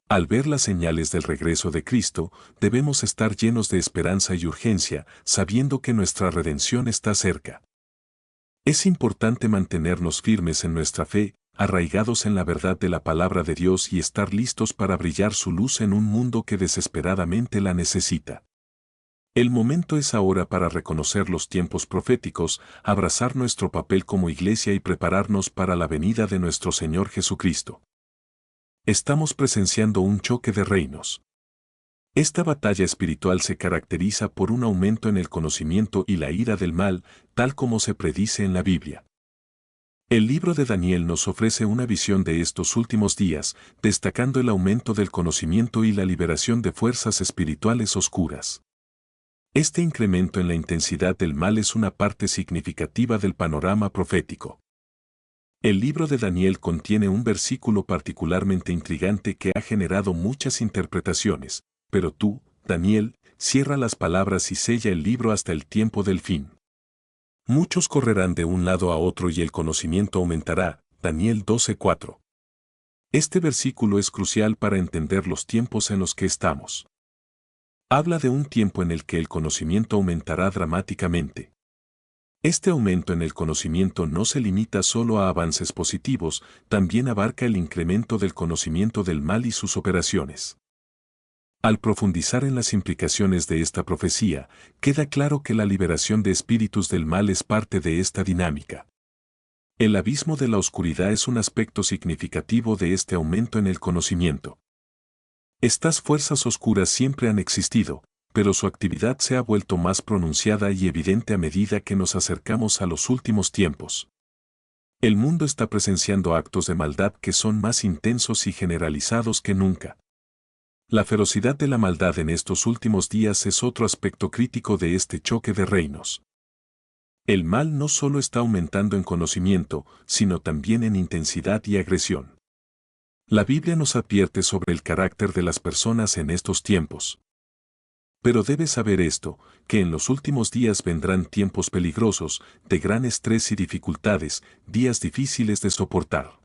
A: Al ver las señales del regreso de Cristo, debemos estar llenos de esperanza y urgencia, sabiendo que nuestra redención está cerca. Es importante mantenernos firmes en nuestra fe, arraigados en la verdad de la palabra de Dios y estar listos para brillar su luz en un mundo que desesperadamente la necesita. El momento es ahora para reconocer los tiempos proféticos, abrazar nuestro papel como Iglesia y prepararnos para la venida de nuestro Señor Jesucristo. Estamos presenciando un choque de reinos. Esta batalla espiritual se caracteriza por un aumento en el conocimiento y la ira del mal, tal como se predice en la Biblia. El libro de Daniel nos ofrece una visión de estos últimos días, destacando el aumento del conocimiento y la liberación de fuerzas espirituales oscuras. Este incremento en la intensidad del mal es una parte significativa del panorama profético. El libro de Daniel contiene un versículo particularmente intrigante que ha generado muchas interpretaciones, pero tú, Daniel, cierra las palabras y sella el libro hasta el tiempo del fin. Muchos correrán de un lado a otro y el conocimiento aumentará. Daniel 12:4. Este versículo es crucial para entender los tiempos en los que estamos. Habla de un tiempo en el que el conocimiento aumentará dramáticamente. Este aumento en el conocimiento no se limita solo a avances positivos, también abarca el incremento del conocimiento del mal y sus operaciones. Al profundizar en las implicaciones de esta profecía, queda claro que la liberación de espíritus del mal es parte de esta dinámica. El abismo de la oscuridad es un aspecto significativo de este aumento en el conocimiento. Estas fuerzas oscuras siempre han existido, pero su actividad se ha vuelto más pronunciada y evidente a medida que nos acercamos a los últimos tiempos. El mundo está presenciando actos de maldad que son más intensos y generalizados que nunca. La ferocidad de la maldad en estos últimos días es otro aspecto crítico de este choque de reinos. El mal no solo está aumentando en conocimiento, sino también en intensidad y agresión. La Biblia nos advierte sobre el carácter de las personas en estos tiempos. Pero debes saber esto, que en los últimos días vendrán tiempos peligrosos, de gran estrés y dificultades, días difíciles de soportar.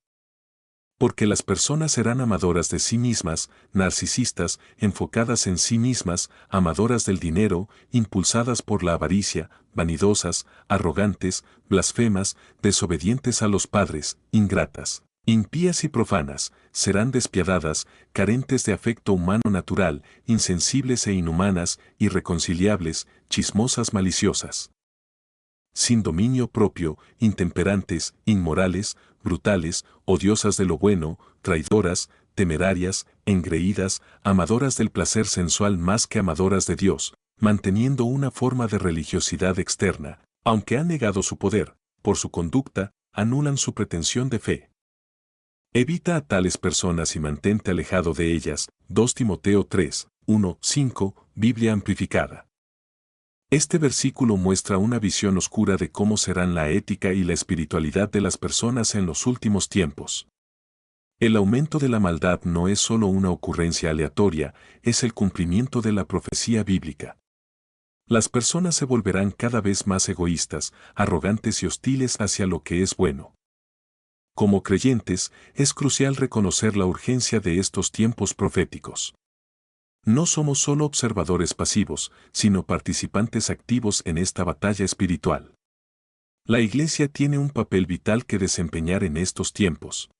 A: Porque las personas serán amadoras de sí mismas, narcisistas, enfocadas en sí mismas, amadoras del dinero, impulsadas por la avaricia, vanidosas, arrogantes, blasfemas, desobedientes a los padres, ingratas, impías y profanas, serán despiadadas, carentes de afecto humano natural, insensibles e inhumanas, irreconciliables, chismosas maliciosas. Sin dominio propio, intemperantes, inmorales, brutales, odiosas de lo bueno, traidoras, temerarias, engreídas, amadoras del placer sensual más que amadoras de Dios, manteniendo una forma de religiosidad externa, aunque han negado su poder, por su conducta, anulan su pretensión de fe. Evita a tales personas y mantente alejado de ellas. 2 Timoteo 3, 1, 5, Biblia amplificada. Este versículo muestra una visión oscura de cómo serán la ética y la espiritualidad de las personas en los últimos tiempos. El aumento de la maldad no es solo una ocurrencia aleatoria, es el cumplimiento de la profecía bíblica. Las personas se volverán cada vez más egoístas, arrogantes y hostiles hacia lo que es bueno. Como creyentes, es crucial reconocer la urgencia de estos tiempos proféticos. No somos solo observadores pasivos, sino participantes activos en esta batalla espiritual. La Iglesia tiene un papel vital que desempeñar en estos tiempos.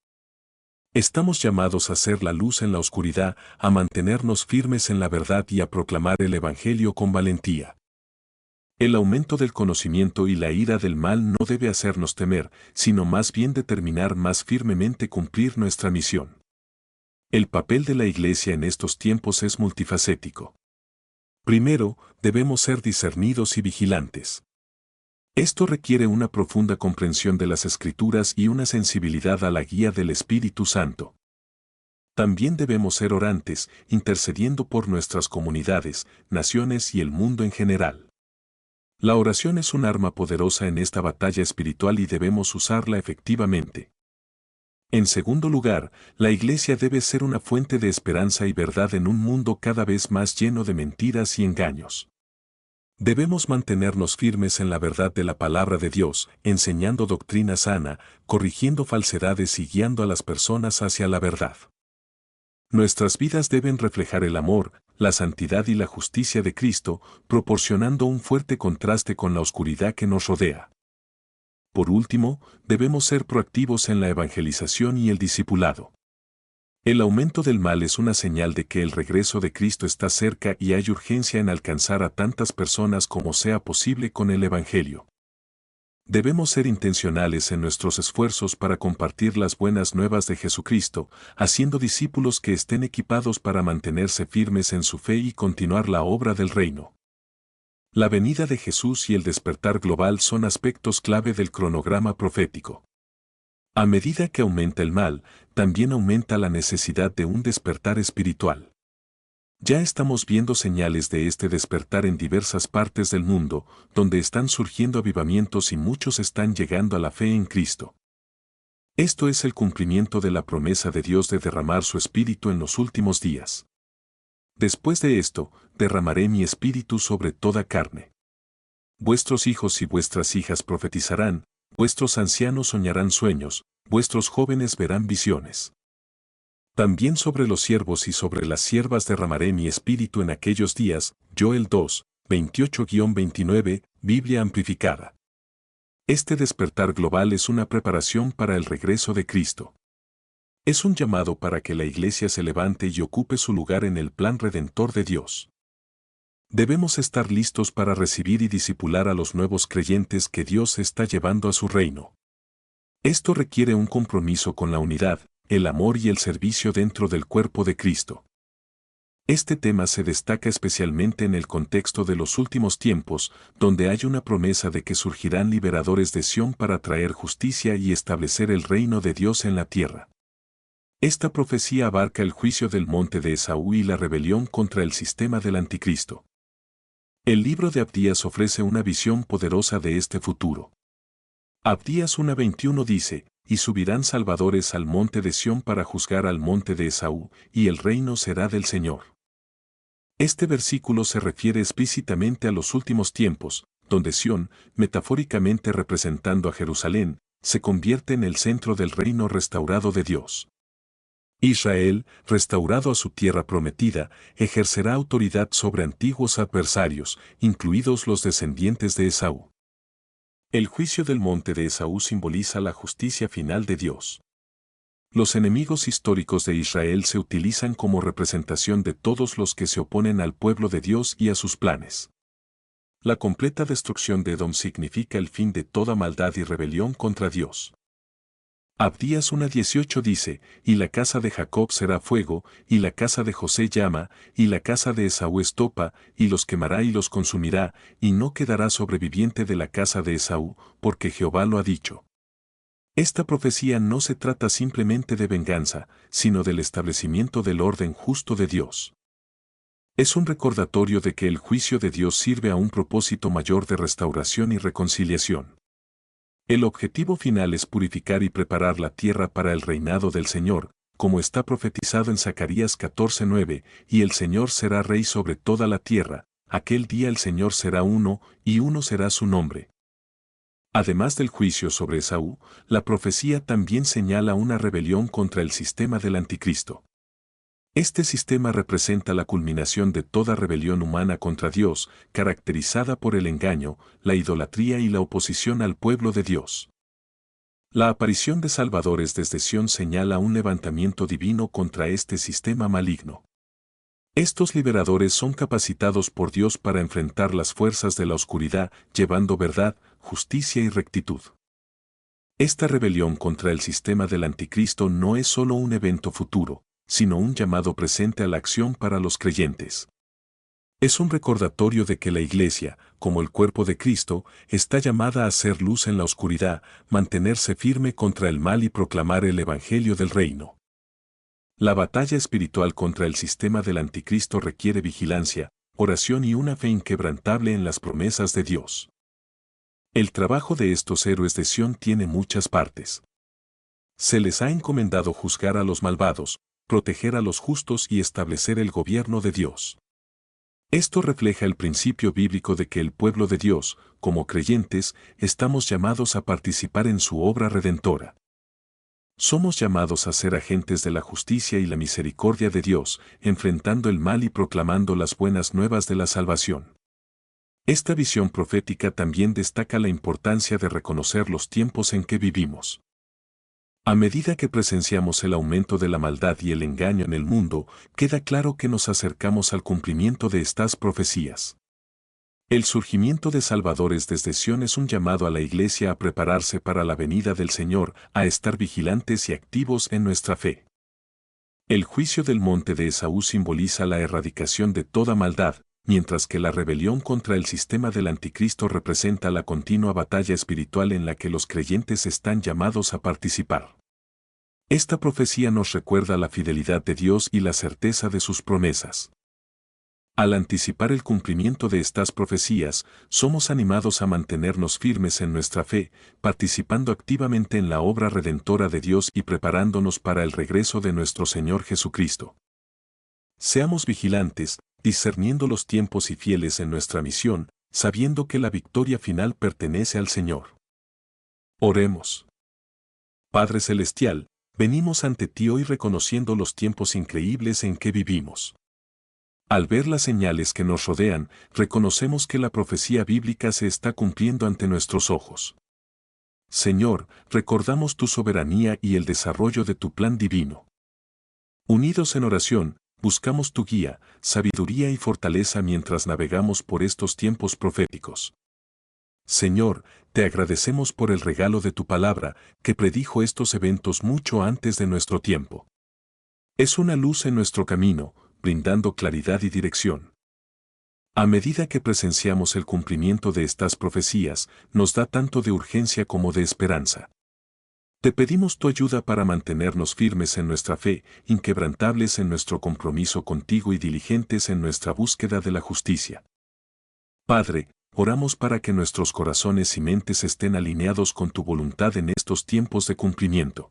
A: Estamos llamados a ser la luz en la oscuridad, a mantenernos firmes en la verdad y a proclamar el Evangelio con valentía. El aumento del conocimiento y la ira del mal no debe hacernos temer, sino más bien determinar más firmemente cumplir nuestra misión. El papel de la Iglesia en estos tiempos es multifacético. Primero, debemos ser discernidos y vigilantes. Esto requiere una profunda comprensión de las Escrituras y una sensibilidad a la guía del Espíritu Santo. También debemos ser orantes, intercediendo por nuestras comunidades, naciones y el mundo en general. La oración es un arma poderosa en esta batalla espiritual y debemos usarla efectivamente. En segundo lugar, la Iglesia debe ser una fuente de esperanza y verdad en un mundo cada vez más lleno de mentiras y engaños. Debemos mantenernos firmes en la verdad de la palabra de Dios, enseñando doctrina sana, corrigiendo falsedades y guiando a las personas hacia la verdad. Nuestras vidas deben reflejar el amor, la santidad y la justicia de Cristo, proporcionando un fuerte contraste con la oscuridad que nos rodea. Por último, debemos ser proactivos en la evangelización y el discipulado. El aumento del mal es una señal de que el regreso de Cristo está cerca y hay urgencia en alcanzar a tantas personas como sea posible con el Evangelio. Debemos ser intencionales en nuestros esfuerzos para compartir las buenas nuevas de Jesucristo, haciendo discípulos que estén equipados para mantenerse firmes en su fe y continuar la obra del reino. La venida de Jesús y el despertar global son aspectos clave del cronograma profético. A medida que aumenta el mal, también aumenta la necesidad de un despertar espiritual. Ya estamos viendo señales de este despertar en diversas partes del mundo, donde están surgiendo avivamientos y muchos están llegando a la fe en Cristo. Esto es el cumplimiento de la promesa de Dios de derramar su espíritu en los últimos días. Después de esto, derramaré mi espíritu sobre toda carne. Vuestros hijos y vuestras hijas profetizarán, vuestros ancianos soñarán sueños, vuestros jóvenes verán visiones. También sobre los siervos y sobre las siervas derramaré mi espíritu en aquellos días. Joel 2, 28-29, Biblia amplificada. Este despertar global es una preparación para el regreso de Cristo. Es un llamado para que la Iglesia se levante y ocupe su lugar en el plan redentor de Dios. Debemos estar listos para recibir y discipular a los nuevos creyentes que Dios está llevando a su reino. Esto requiere un compromiso con la unidad, el amor y el servicio dentro del cuerpo de Cristo. Este tema se destaca especialmente en el contexto de los últimos tiempos, donde hay una promesa de que surgirán liberadores de Sión para traer justicia y establecer el reino de Dios en la tierra. Esta profecía abarca el juicio del monte de Esaú y la rebelión contra el sistema del anticristo. El libro de Abdías ofrece una visión poderosa de este futuro. Abdías 1:21 dice, y subirán salvadores al monte de Sión para juzgar al monte de Esaú, y el reino será del Señor. Este versículo se refiere explícitamente a los últimos tiempos, donde Sión, metafóricamente representando a Jerusalén, se convierte en el centro del reino restaurado de Dios. Israel, restaurado a su tierra prometida, ejercerá autoridad sobre antiguos adversarios, incluidos los descendientes de Esaú. El juicio del monte de Esaú simboliza la justicia final de Dios. Los enemigos históricos de Israel se utilizan como representación de todos los que se oponen al pueblo de Dios y a sus planes. La completa destrucción de Edom significa el fin de toda maldad y rebelión contra Dios. Abdías 1:18 dice, y la casa de Jacob será fuego, y la casa de José llama, y la casa de Esaú estopa, y los quemará y los consumirá, y no quedará sobreviviente de la casa de Esaú, porque Jehová lo ha dicho. Esta profecía no se trata simplemente de venganza, sino del establecimiento del orden justo de Dios. Es un recordatorio de que el juicio de Dios sirve a un propósito mayor de restauración y reconciliación. El objetivo final es purificar y preparar la tierra para el reinado del Señor, como está profetizado en Zacarías 14:9, y el Señor será rey sobre toda la tierra, aquel día el Señor será uno, y uno será su nombre. Además del juicio sobre Esaú, la profecía también señala una rebelión contra el sistema del anticristo. Este sistema representa la culminación de toda rebelión humana contra Dios, caracterizada por el engaño, la idolatría y la oposición al pueblo de Dios. La aparición de salvadores desde Sión señala un levantamiento divino contra este sistema maligno. Estos liberadores son capacitados por Dios para enfrentar las fuerzas de la oscuridad, llevando verdad, justicia y rectitud. Esta rebelión contra el sistema del anticristo no es solo un evento futuro, sino un llamado presente a la acción para los creyentes. Es un recordatorio de que la Iglesia, como el cuerpo de Cristo, está llamada a hacer luz en la oscuridad, mantenerse firme contra el mal y proclamar el Evangelio del Reino. La batalla espiritual contra el sistema del anticristo requiere vigilancia, oración y una fe inquebrantable en las promesas de Dios. El trabajo de estos héroes de Sión tiene muchas partes. Se les ha encomendado juzgar a los malvados, proteger a los justos y establecer el gobierno de Dios. Esto refleja el principio bíblico de que el pueblo de Dios, como creyentes, estamos llamados a participar en su obra redentora. Somos llamados a ser agentes de la justicia y la misericordia de Dios, enfrentando el mal y proclamando las buenas nuevas de la salvación. Esta visión profética también destaca la importancia de reconocer los tiempos en que vivimos. A medida que presenciamos el aumento de la maldad y el engaño en el mundo, queda claro que nos acercamos al cumplimiento de estas profecías. El surgimiento de salvadores desde Sión es un llamado a la Iglesia a prepararse para la venida del Señor, a estar vigilantes y activos en nuestra fe. El juicio del monte de Esaú simboliza la erradicación de toda maldad, mientras que la rebelión contra el sistema del anticristo representa la continua batalla espiritual en la que los creyentes están llamados a participar. Esta profecía nos recuerda la fidelidad de Dios y la certeza de sus promesas. Al anticipar el cumplimiento de estas profecías, somos animados a mantenernos firmes en nuestra fe, participando activamente en la obra redentora de Dios y preparándonos para el regreso de nuestro Señor Jesucristo. Seamos vigilantes, discerniendo los tiempos y fieles en nuestra misión, sabiendo que la victoria final pertenece al Señor. Oremos. Padre Celestial, venimos ante ti hoy reconociendo los tiempos increíbles en que vivimos. Al ver las señales que nos rodean, reconocemos que la profecía bíblica se está cumpliendo ante nuestros ojos. Señor, recordamos tu soberanía y el desarrollo de tu plan divino. Unidos en oración, buscamos tu guía, sabiduría y fortaleza mientras navegamos por estos tiempos proféticos. Señor, te agradecemos por el regalo de tu palabra, que predijo estos eventos mucho antes de nuestro tiempo. Es una luz en nuestro camino, brindando claridad y dirección. A medida que presenciamos el cumplimiento de estas profecías, nos da tanto de urgencia como de esperanza. Te pedimos tu ayuda para mantenernos firmes en nuestra fe, inquebrantables en nuestro compromiso contigo y diligentes en nuestra búsqueda de la justicia. Padre, oramos para que nuestros corazones y mentes estén alineados con tu voluntad en estos tiempos de cumplimiento.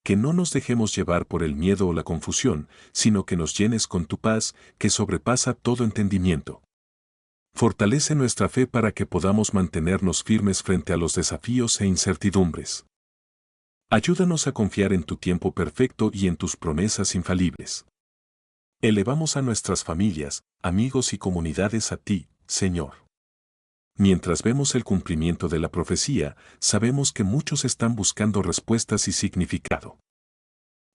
A: Que no nos dejemos llevar por el miedo o la confusión, sino que nos llenes con tu paz, que sobrepasa todo entendimiento. Fortalece nuestra fe para que podamos mantenernos firmes frente a los desafíos e incertidumbres. Ayúdanos a confiar en tu tiempo perfecto y en tus promesas infalibles. Elevamos a nuestras familias, amigos y comunidades a ti, Señor. Mientras vemos el cumplimiento de la profecía, sabemos que muchos están buscando respuestas y significado.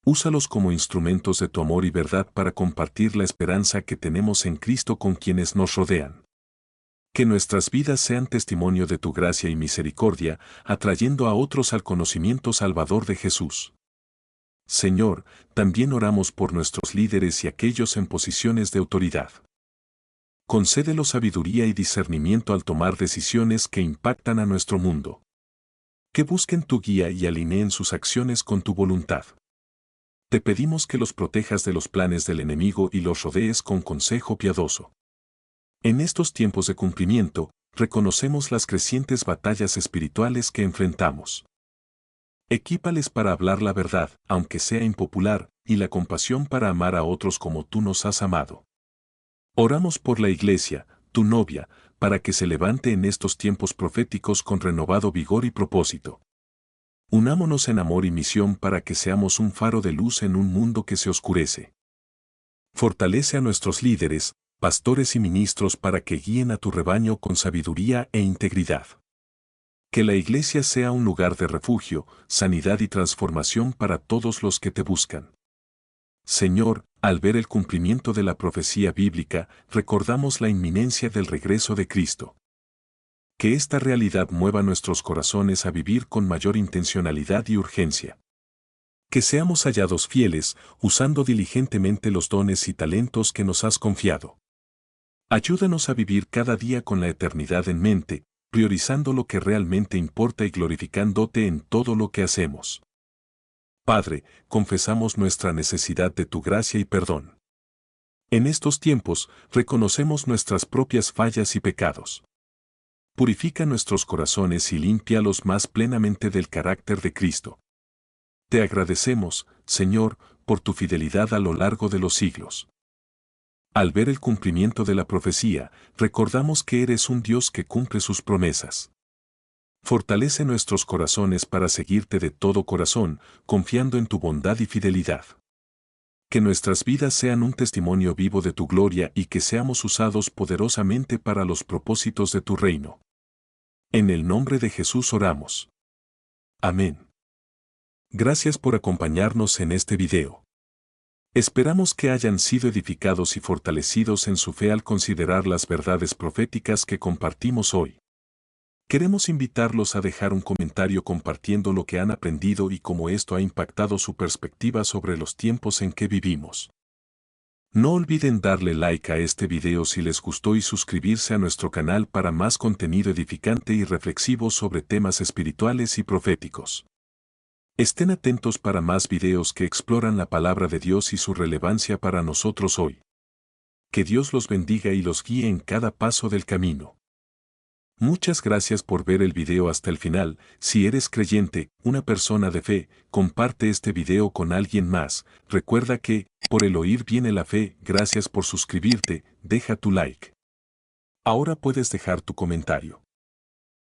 A: Úsalos como instrumentos de tu amor y verdad para compartir la esperanza que tenemos en Cristo con quienes nos rodean. Que nuestras vidas sean testimonio de tu gracia y misericordia, atrayendo a otros al conocimiento salvador de Jesús. Señor, también oramos por nuestros líderes y aquellos en posiciones de autoridad. Concédelos sabiduría y discernimiento al tomar decisiones que impactan a nuestro mundo. Que busquen tu guía y alineen sus acciones con tu voluntad. Te pedimos que los protejas de los planes del enemigo y los rodees con consejo piadoso. En estos tiempos de cumplimiento, reconocemos las crecientes batallas espirituales que enfrentamos. Equípales para hablar la verdad, aunque sea impopular, y la compasión para amar a otros como tú nos has amado. Oramos por la Iglesia, tu novia, para que se levante en estos tiempos proféticos con renovado vigor y propósito. Unámonos en amor y misión para que seamos un faro de luz en un mundo que se oscurece. Fortalece a nuestros líderes, pastores y ministros para que guíen a tu rebaño con sabiduría e integridad. Que la Iglesia sea un lugar de refugio, sanidad y transformación para todos los que te buscan. Señor, al ver el cumplimiento de la profecía bíblica, recordamos la inminencia del regreso de Cristo. Que esta realidad mueva nuestros corazones a vivir con mayor intencionalidad y urgencia. Que seamos hallados fieles, usando diligentemente los dones y talentos que nos has confiado. Ayúdanos a vivir cada día con la eternidad en mente, priorizando lo que realmente importa y glorificándote en todo lo que hacemos. Padre, confesamos nuestra necesidad de tu gracia y perdón. En estos tiempos, reconocemos nuestras propias fallas y pecados. Purifica nuestros corazones y límpialos más plenamente del carácter de Cristo. Te agradecemos, Señor, por tu fidelidad a lo largo de los siglos. Al ver el cumplimiento de la profecía, recordamos que eres un Dios que cumple sus promesas. Fortalece nuestros corazones para seguirte de todo corazón, confiando en tu bondad y fidelidad. Que nuestras vidas sean un testimonio vivo de tu gloria y que seamos usados poderosamente para los propósitos de tu reino. En el nombre de Jesús oramos. Amén. Gracias por acompañarnos en este video. Esperamos que hayan sido edificados y fortalecidos en su fe al considerar las verdades proféticas que compartimos hoy. Queremos invitarlos a dejar un comentario compartiendo lo que han aprendido y cómo esto ha impactado su perspectiva sobre los tiempos en que vivimos. No olviden darle like a este video si les gustó y suscribirse a nuestro canal para más contenido edificante y reflexivo sobre temas espirituales y proféticos. Estén atentos para más videos que exploran la palabra de Dios y su relevancia para nosotros hoy. Que Dios los bendiga y los guíe en cada paso del camino. Muchas gracias por ver el video hasta el final. Si eres creyente, una persona de fe, comparte este video con alguien más. Recuerda que, por el oír viene la fe. Gracias por suscribirte, deja tu like. Ahora puedes dejar tu comentario.